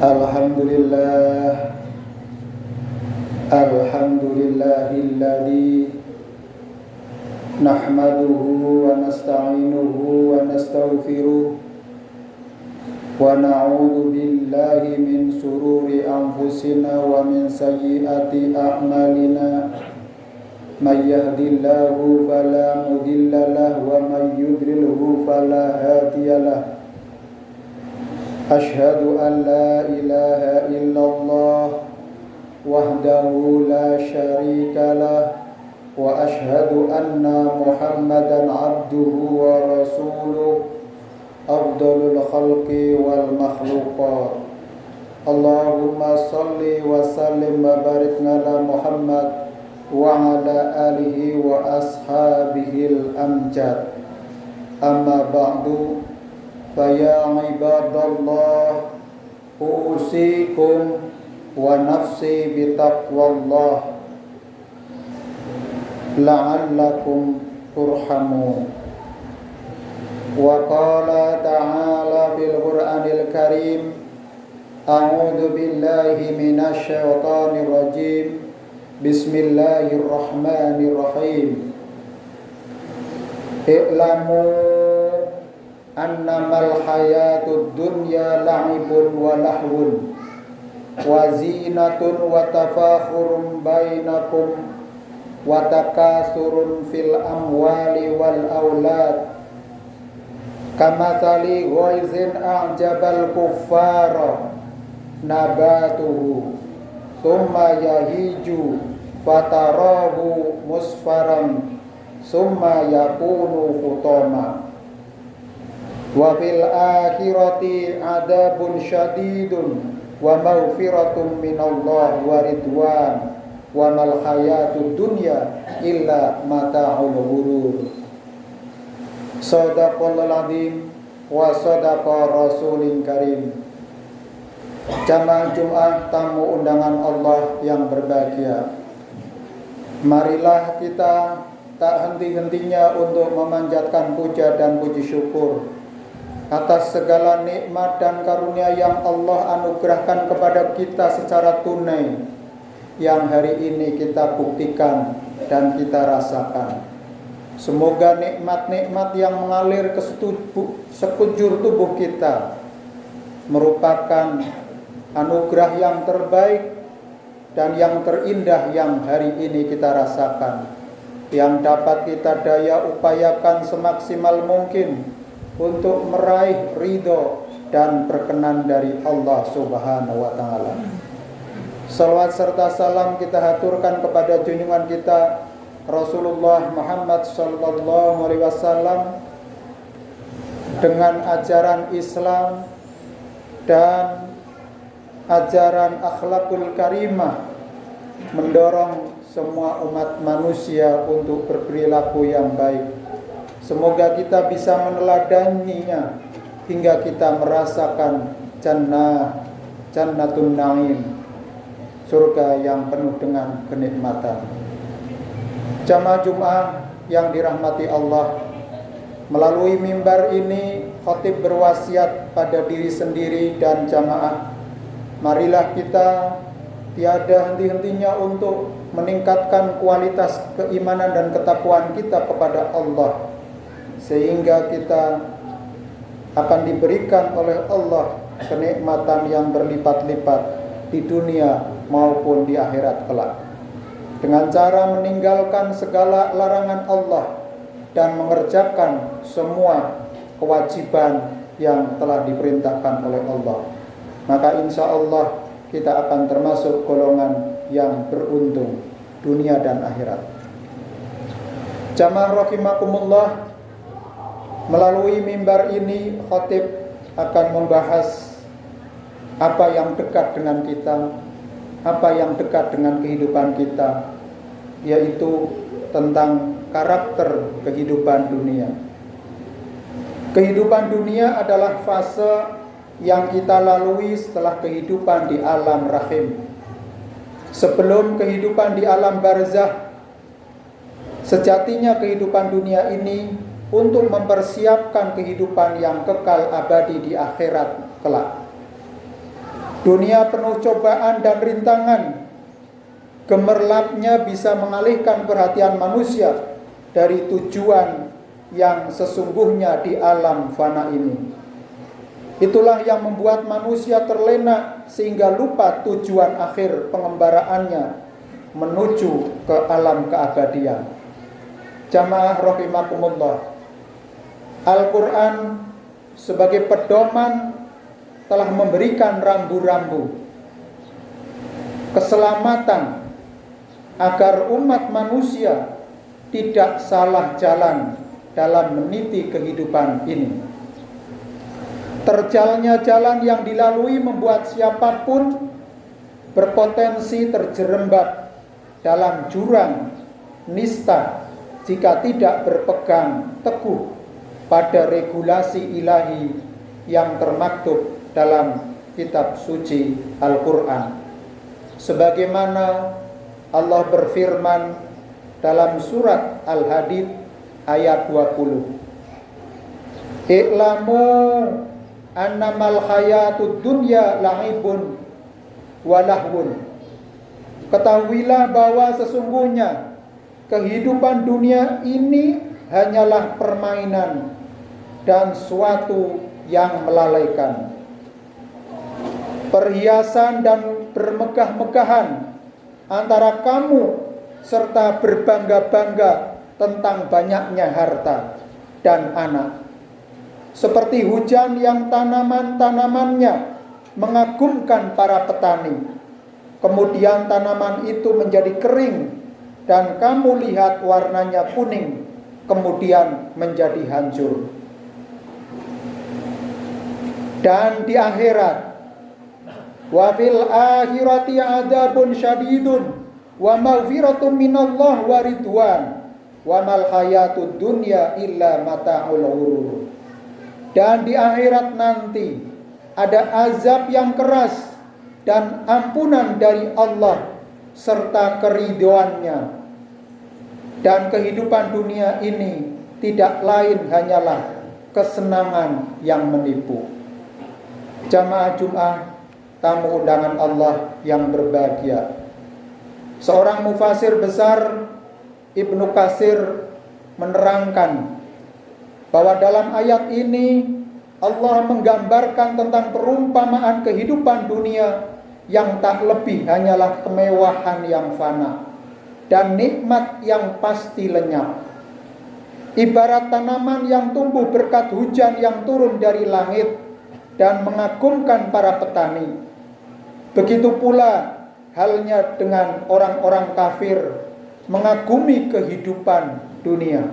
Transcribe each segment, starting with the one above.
Alhamdulillah, alhamdulillahilladzi nahmaduhu wa nasta'inuhu wa nastaghfiruh wa na'udzu billahi min sururi anfusina wa min sayyiati a'malina. May yahdihillahu fala mudilla lahu wa may yudlilhu fala hadiya lahu. Asyhadu an la ilaha illallah wahdahu la syarika lah wa asyhadu anna Muhammadan abduhu wa rasuluh afdalul khalqi wal makhluqat. Allahumma salli wa sallim wa barik ala Muhammad wa ala alihi wa ashabihil amjad. Amma ba'du, faya ibadallah, usikum wa nafsi bitaqwallah la'allakum turhamun. Wa qala ta'ala fil Qur'anil Karim, a'udzu billahi minasy syaithanir rajim, bismillahirrahmanirrahim. I'lamu annamal hayatud dunya la'ibun wa lahwun wa zinatun wa tafakhurun bainakum wa takasurun fil amwali wal aulad kamathali ghaizin a'jabal kuffara nabatuhu thumma yahiju fatarahu musfaran thumma yakunu hutama wa fil akhirati adabun syadidun wa maghfiratun minallah wa ridwan wa mal hayatud dunya illa mata'ul ghurur. Shadaqallahul azim wa shadaqa rasulin karim. Jamaah Jumat, tamu undangan Allah yang berbahagia, marilah kita tak henti-hentinya untuk memanjatkan puja dan puji syukur atas segala nikmat dan karunia yang Allah anugerahkan kepada kita secara tunai, yang hari ini kita buktikan dan kita rasakan. Semoga nikmat-nikmat yang mengalir ke sekujur tubuh kita merupakan anugerah yang terbaik dan yang terindah yang hari ini kita rasakan, yang dapat kita daya upayakan semaksimal mungkin untuk meraih ridho dan perkenan dari Allah Subhanahu wa ta'ala. Salawat serta salam kita haturkan kepada junjungan kita Rasulullah Muhammad sallallahu alaihi wasallam, dengan ajaran Islam dan ajaran akhlakul karimah, mendorong semua umat manusia untuk berperilaku yang baik. Semoga kita bisa meneladaninya hingga kita merasakan jannatun na'im, surga yang penuh dengan kenikmatan. Jamaah Jumat yang dirahmati Allah, melalui mimbar ini khatib berwasiat pada diri sendiri dan jamaah, marilah kita tiada henti-hentinya untuk meningkatkan kualitas keimanan dan ketakwaan kita kepada Allah, sehingga kita akan diberikan oleh Allah kenikmatan yang berlipat-lipat di dunia maupun di akhirat kelak, dengan cara meninggalkan segala larangan Allah dan mengerjakan semua kewajiban yang telah diperintahkan oleh Allah. Maka insya Allah kita akan termasuk golongan yang beruntung dunia dan akhirat. Jamaah rahimakumullah, melalui mimbar ini khatib akan membahas apa yang dekat dengan kita, apa yang dekat dengan kehidupan kita, yaitu tentang karakter kehidupan dunia. Kehidupan dunia adalah fase yang kita lalui setelah kehidupan di alam rahim. Sebelum kehidupan di alam barzah, sejatinya kehidupan dunia ini untuk mempersiapkan kehidupan yang kekal abadi di akhirat kelak. Dunia penuh cobaan dan rintangan. Gemerlapnya bisa mengalihkan perhatian manusia dari tujuan yang sesungguhnya di alam fana ini. Itulah yang membuat manusia terlena sehingga lupa tujuan akhir pengembaraannya menuju ke alam keabadian. Jamaah rahimakumullah, Al-Quran sebagai pedoman telah memberikan rambu-rambu keselamatan agar umat manusia tidak salah jalan dalam meniti kehidupan ini. Terjalnya jalan yang dilalui membuat siapapun berpotensi terjerembab dalam jurang nista jika tidak berpegang teguh pada regulasi ilahi yang termaktub dalam kitab suci Al-Quran. Sebagaimana Allah berfirman dalam surat Al-Hadid ayat 20. I'lamu annamal hayatud dunya la'ibun wa lahwun. Ketahuilah bahwa sesungguhnya kehidupan dunia ini hanyalah permainan dan suatu yang melalaikan. Perhiasan dan bermegah-megahan antara kamu serta berbangga-bangga tentang banyaknya harta dan anak. Seperti hujan yang tanaman-tanamannya mengagumkan para petani. Kemudian tanaman itu menjadi kering dan kamu lihat warnanya kuning, kemudian menjadi hancur. Dan di akhirat, wa fil akhirati adzabun syadidun wa maghfiratun minallah wa ridwan wa mal hayatud dunya illa mata'ul ghurur. Dan di akhirat nanti ada azab yang keras dan ampunan dari Allah serta keridhoannya. Dan kehidupan dunia ini tidak lain hanyalah kesenangan yang menipu. Jamaah Jum'ah, tamu undangan Allah yang berbahagia. Seorang mufasir besar, Ibnu Katsir, menerangkan bahwa dalam ayat ini Allah menggambarkan tentang perumpamaan kehidupan dunia yang tak lebih hanyalah kemewahan yang fana dan nikmat yang pasti lenyap. Ibarat tanaman yang tumbuh berkat hujan yang turun dari langit dan mengagumkan para petani. Begitu pula halnya dengan orang-orang kafir mengagumi kehidupan dunia.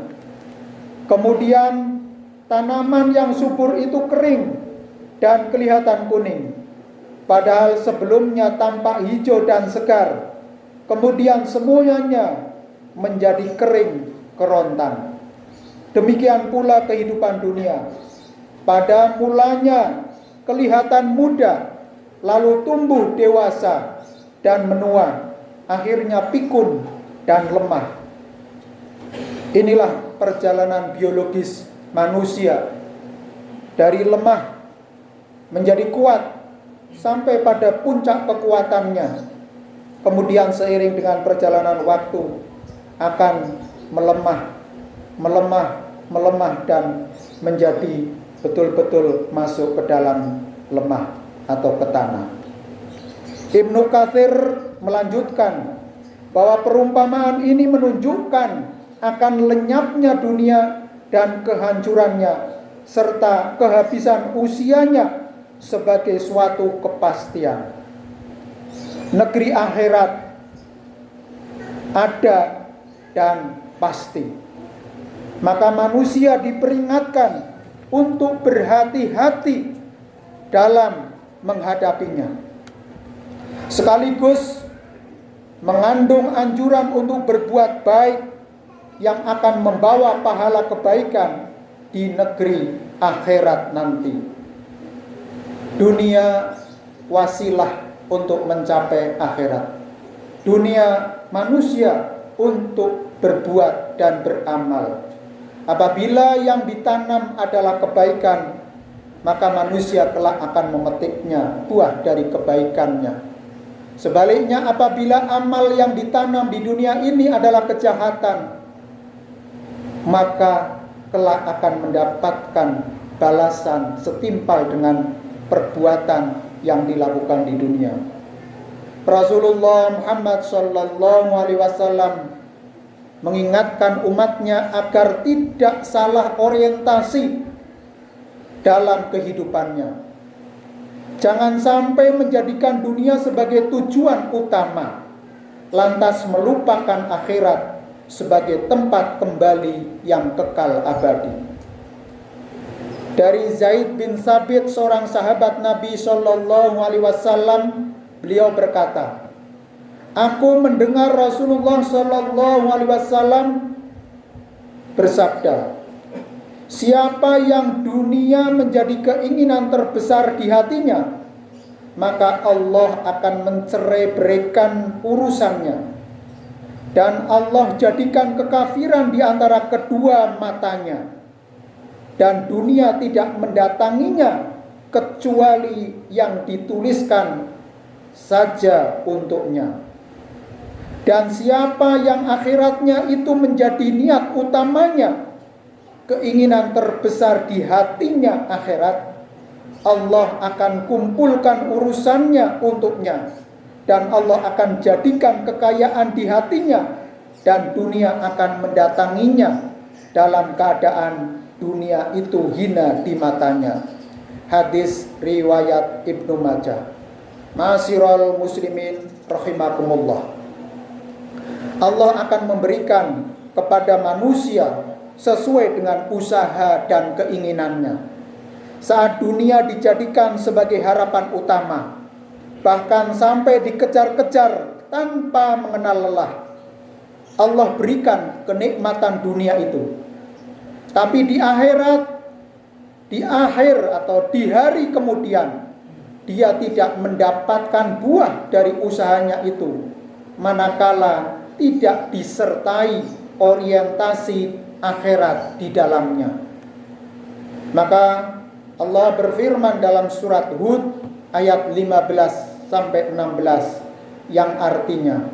Kemudian tanaman yang subur itu kering dan kelihatan kuning, padahal sebelumnya tampak hijau dan segar. Kemudian semuanya menjadi kering kerontang. Demikian pula kehidupan dunia. Pada mulanya kelihatan muda, lalu tumbuh dewasa dan menua, akhirnya pikun dan lemah. Inilah perjalanan biologis manusia dari lemah menjadi kuat sampai pada puncak kekuatannya. Kemudian seiring dengan perjalanan waktu akan melemah dan menjadi betul-betul masuk ke dalam lemah atau ke tanah. Ibnu Katsir melanjutkan bahwa perumpamaan ini menunjukkan akan lenyapnya dunia dan kehancurannya serta kehabisan usianya sebagai suatu kepastian. Negeri akhirat ada dan pasti. Maka manusia diperingatkan untuk berhati-hati dalam menghadapinya. Sekaligus mengandung anjuran untuk berbuat baik yang akan membawa pahala kebaikan di negeri akhirat nanti. Dunia wasilah untuk mencapai akhirat. Dunia manusia untuk berbuat dan beramal. Apabila yang ditanam adalah kebaikan, maka manusia kelak akan memetiknya buah dari kebaikannya. Sebaliknya, apabila amal yang ditanam di dunia ini adalah kejahatan, maka kelak akan mendapatkan balasan setimpal dengan perbuatan yang dilakukan di dunia. Rasulullah Muhammad sallallahu alaihi wasallam mengingatkan umatnya agar tidak salah orientasi dalam kehidupannya. Jangan sampai menjadikan dunia sebagai tujuan utama, lantas melupakan akhirat sebagai tempat kembali yang kekal abadi. Dari Zaid bin Sabit, seorang sahabat Nabi sallallahu alaihi wasallam, beliau berkata, "Aku mendengar Rasulullah sallallahu alaihi wasallam bersabda, siapa yang dunia menjadi keinginan terbesar di hatinya, maka Allah akan mencerai-beraikan urusannya, dan Allah jadikan kekafiran di antara kedua matanya, dan dunia tidak mendatanginya kecuali yang dituliskan saja untuknya. Dan siapa yang akhiratnya itu menjadi niat utamanya, keinginan terbesar di hatinya akhirat, Allah akan kumpulkan urusannya untuknya, dan Allah akan jadikan kekayaan di hatinya, dan dunia akan mendatanginya dalam keadaan dunia itu hina di matanya." Hadis riwayat Ibnu Majah. Ma'asyiral muslimin rahimakumullah. Allah akan memberikan kepada manusia sesuai dengan usaha dan keinginannya. Saat dunia dijadikan sebagai harapan utama, bahkan sampai dikejar-kejar tanpa mengenal lelah, Allah berikan kenikmatan dunia itu. Tapi di akhirat, di akhir atau di hari kemudian, dia tidak mendapatkan buah dari usahanya itu, manakala tidak disertai orientasi akhirat di dalamnya. Maka Allah berfirman dalam surat Hud ayat 15 sampai 16 yang artinya,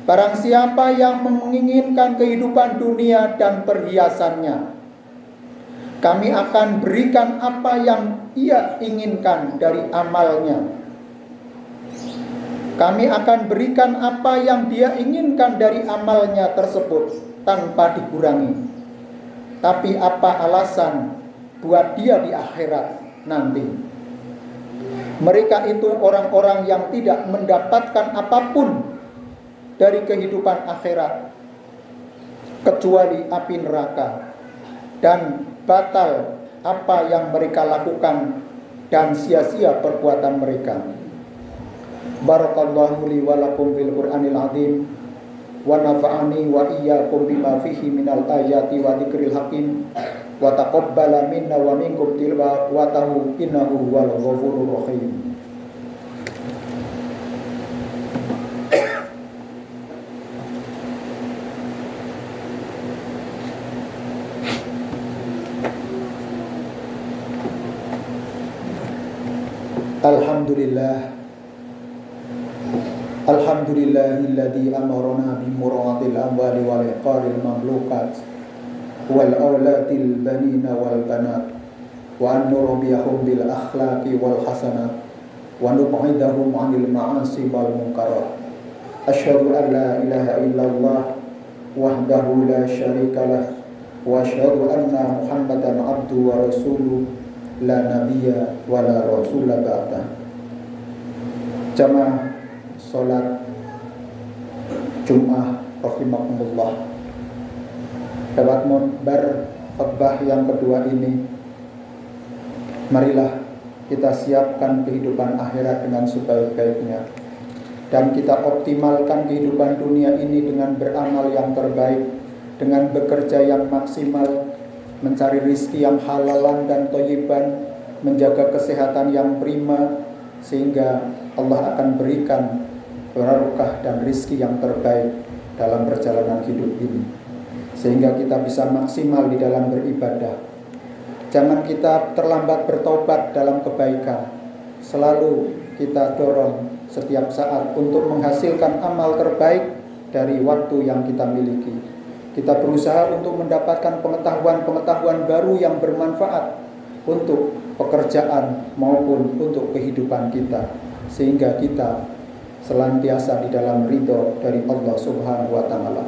barang siapa yang menginginkan kehidupan dunia dan perhiasannya, kami akan berikan apa yang ia inginkan dari amalnya. Kami akan berikan apa yang dia inginkan dari amalnya tersebut tanpa dikurangi. Tapi apa alasan buat dia di akhirat nanti? Mereka itu orang-orang yang tidak mendapatkan apapun dari kehidupan akhirat kecuali api neraka, dan batal apa yang mereka lakukan dan sia-sia perbuatan mereka. Barakallahu li wa lakum fil Qur'anil azim, wa nafa'ani wa iyyakum bima fihi minal ayati wa dzikril hakim, wa taqabbala minna wa minkum tilawatahu innahu huwal ghafurur rahim. Alhamdulillahilladzi amarna bi muratil amwali wal iqaril mamlukat wal auladil banina wal banat wa an nurabiyahum bil akhlaqi wal hasanat wa nub'idahum 'anil ma'asi wal munkarat. Asyhadu an la ilaha illallah wahdahu la syarika lah wa asyhadu anna Muhammadan abduhu wa rasuluh la nabiyya wa la rasula ba'da. Jamaah salat Jum'ah rahimakumullah, lewat mimbar khutbah yang kedua ini, marilah kita siapkan kehidupan akhirat dengan sebaik-baiknya, dan kita optimalkan kehidupan dunia ini dengan beramal yang terbaik, dengan bekerja yang maksimal, mencari rizki yang halalan dan thayyiban, menjaga kesehatan yang prima, sehingga Allah akan berikan barakah dan rizki yang terbaik dalam perjalanan hidup ini, sehingga kita bisa maksimal di dalam beribadah. Jangan kita terlambat bertobat dalam kebaikan. Selalu kita dorong setiap saat untuk menghasilkan amal terbaik dari waktu yang kita miliki. Kita berusaha untuk mendapatkan pengetahuan-pengetahuan baru yang bermanfaat untuk pekerjaan maupun untuk kehidupan kita, sehingga kita senantiasa di dalam ridho dari Allah Subhanahu wa taala.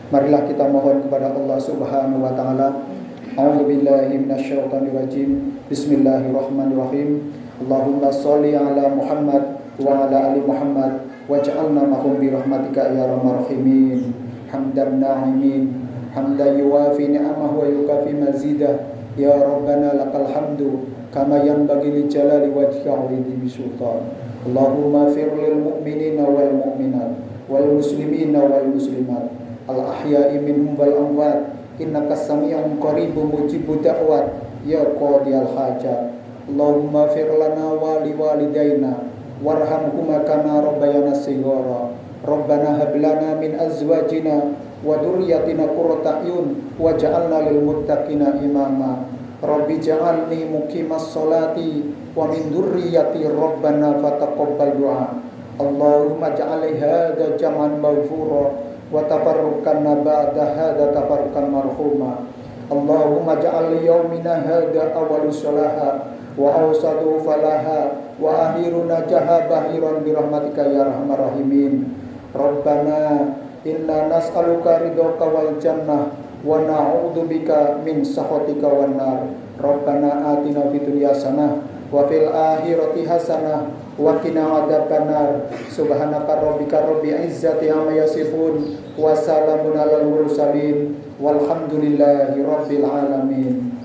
Marilah kita mohon kepada Allah Subhanahu wa taala. A'udzubillahi minasyaitonirrajim. Bismillahirrahmanirrahim. Allahumma sholli ala Muhammad wa ala ali Muhammad waj'alna mahum bi rahmatika ya arhamar rahimin. Hamdan na'imin, hamdan yuwafi ni'amahu wa yukafi mazidah. Ya Rabbana lakal hamdu kama yanbaghi li jalali wajhika wa li sultan. Allahumma fir lil mu'minina wal mu'minat wal muslimina wal muslimat al ahya'i minhum wal amwat innaka sami'un qaribun mujibud da'wat ya qadiyal hajat. Allahumma fir lana wa li walidaina warhamhuma kama rabbayana shighara. Rabbana hab lana min azwajina wa dhurriyyatina qurrata a'yun waj'alna lil muttaqina imama. Rabbi ja'alni muqimas sholati wa min dhurriyyati rabbana fataqabbal du'a. Allahumma ja'al hadha jam'an maghfura wa tafarruqanna ba'da hadha tafarruqan marhuma. Allahumma ja'al yawmina hadha awwalu salaha wa awsatu falaha wa akhiruna jaha bahiran bi rahmatika ya arhamar rahimin. Rabbana inna nas'aluka ridhaka wal jannah wa na'udzubika min sakhatika wan nar. Rabbana atina fid dunya hasanah wa fil akhirati hasanah wa qina adzabannar. Subhanaka rabbika rabbil izzati amma yasifun wa salamun alal mursalin walhamdulillahi rabbil alamin.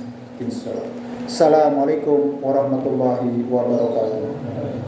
Assalamualaikum warahmatullahi wabarakatuh.